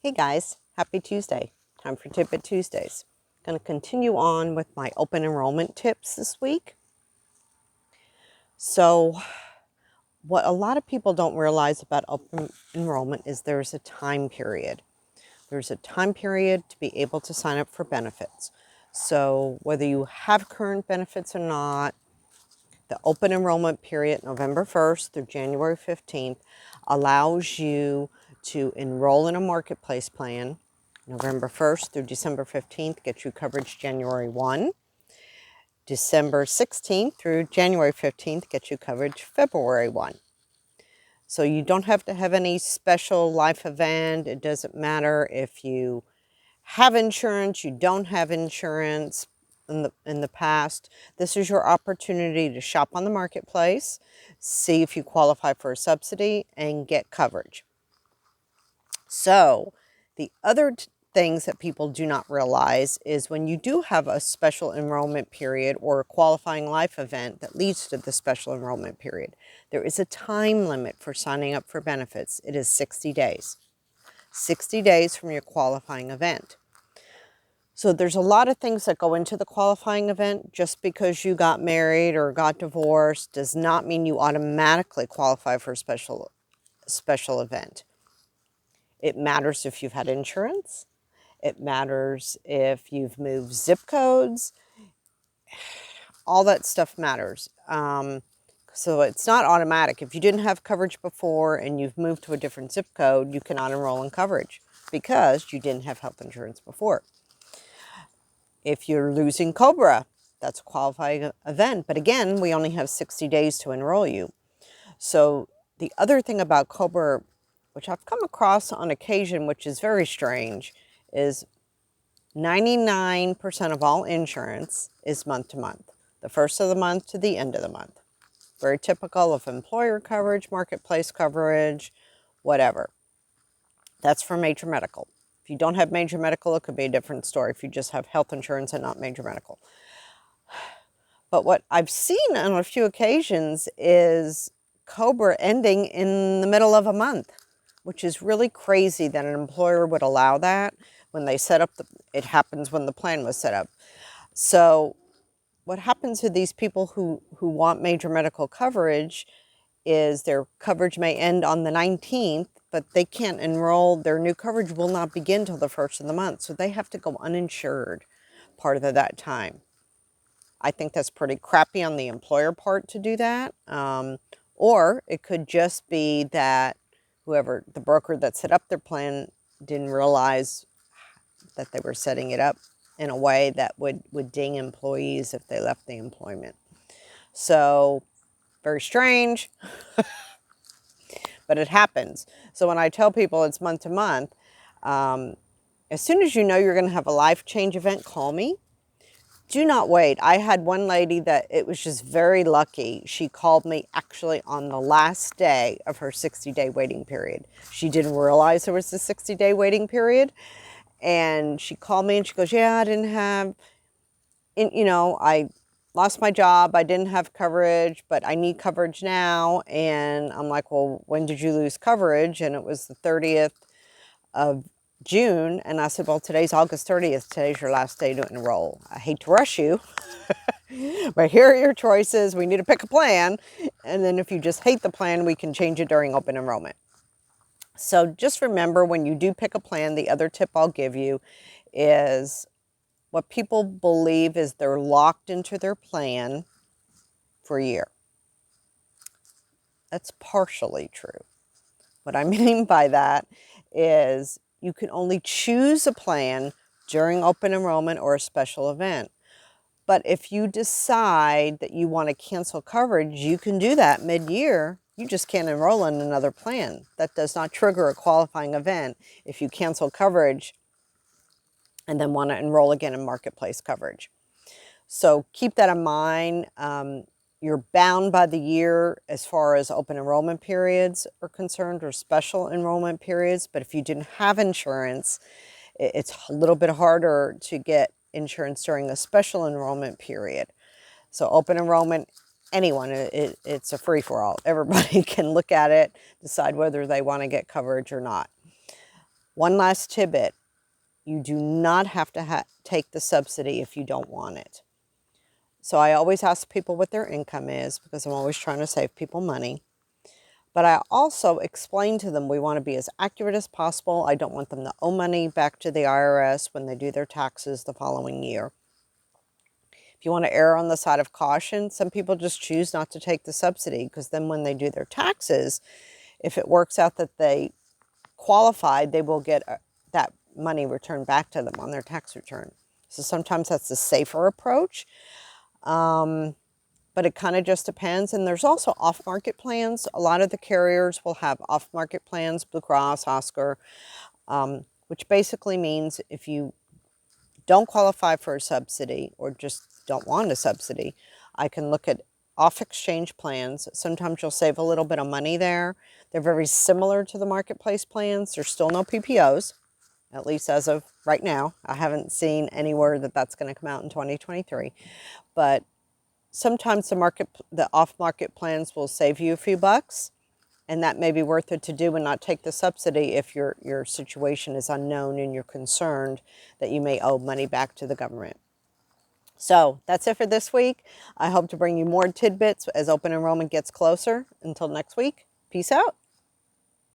Hey guys, happy Tuesday. Time for Tidbit Tuesdays. Going to continue on with my open enrollment tips this week. So, what a lot of people don't realize about open enrollment is there's a time period. There's a time period to be able to sign up for benefits. So, whether you have current benefits or not, the open enrollment period, November 1st through January 15th, allows you to enroll in a marketplace plan. November 1st through December 15th gets you coverage January 1. December 16th through January 15th gets you coverage February 1. So you don't have to have any special life event. It doesn't matter if you have insurance, you don't have insurance in the past. This is your opportunity to shop on the marketplace, see if you qualify for a subsidy, and get coverage. So the other things that people do not realize is when you do have a special enrollment period or a qualifying life event that leads to the special enrollment period, there is a time limit for signing up for benefits. It is 60 days. 60 days from your qualifying event. So there's a lot of things that go into the qualifying event. Just because you got married or got divorced does not mean you automatically qualify for a special event. It matters if you've had insurance. It matters if you've moved zip codes. All that stuff matters. So it's not automatic. If you didn't have coverage before and you've moved to a different zip code, you cannot enroll in coverage because you didn't have health insurance before. If you're losing COBRA, that's a qualifying event. But again, we only have 60 days to enroll you. So the other thing about COBRA, which I've come across on occasion, which is very strange, is 99% of all insurance is month to month. The first of the month to the end of the month. Very typical of employer coverage, marketplace coverage, whatever. That's for major medical. If you don't have major medical, it could be a different story if you just have health insurance and not major medical. But what I've seen on a few occasions is COBRA ending in the middle of a month, which is really crazy that an employer would allow that when they set up it happens when the plan was set up. So what happens to these people who want major medical coverage is their coverage may end on the 19th, but they can't enroll. Their new coverage will not begin till the first of the month. So they have to go uninsured part of that time. I think that's pretty crappy on the employer part to do that. Or it could just be that whoever, the broker that set up their plan, didn't realize that they were setting it up in a way that would ding employees if they left the employment. So very strange, but it happens. So when I tell people it's month to month, as soon as you know you're going to have a life change event, call me. Do not wait. I had one lady that it was just very lucky. She called me actually on the last day of her 60-day waiting period. She didn't realize there was a 60-day waiting period. And she called me and she goes, yeah, I didn't have, I lost my job. I didn't have coverage, but I need coverage now. And I'm like, well, when did you lose coverage? And it was the 30th of June. And I said, well, today's August 30th. Today's your last day to enroll. I hate to rush you, but here are your choices. We need to pick a plan. And then if you just hate the plan, we can change it during open enrollment. So just remember, when you do pick a plan, the other tip I'll give you is what people believe is they're locked into their plan for a year. That's partially true. What I mean by that is you can only choose a plan during open enrollment or a special event. But if you decide that you want to cancel coverage, you can do that mid-year. You just can't enroll in another plan. That does not trigger a qualifying event if you cancel coverage and then want to enroll again in marketplace coverage. So keep that in mind. You're bound by the year as far as open enrollment periods are concerned or special enrollment periods. But if you didn't have insurance, it's a little bit harder to get insurance during a special enrollment period. So open enrollment, anyone, it's a free-for-all. Everybody can look at it, decide whether they want to get coverage or not. One last tidbit. You do not have to take the subsidy if you don't want it. So I always ask people what their income is because I'm always trying to save people money. But I also explain to them we want to be as accurate as possible. I don't want them to owe money back to the IRS when they do their taxes the following year. If you want to err on the side of caution, some people just choose not to take the subsidy because then when they do their taxes, if it works out that they qualified, they will get that money returned back to them on their tax return. So sometimes that's the safer approach. But it kind of just depends. And there's also off-market plans. A lot of the carriers will have off-market plans, Blue Cross, Oscar, which basically means if you don't qualify for a subsidy or just don't want a subsidy, I can look at off-exchange plans. Sometimes you'll save a little bit of money there. They're very similar to the marketplace plans. There's still no PPOs, at least as of right now. I haven't seen anywhere that that's going to come out in 2023. But sometimes the off-market plans will save you a few bucks, and that may be worth it to do and not take the subsidy if your situation is unknown and you're concerned that you may owe money back to the government. So that's it for this week. I hope to bring you more tidbits as open enrollment gets closer. Until next week, peace out.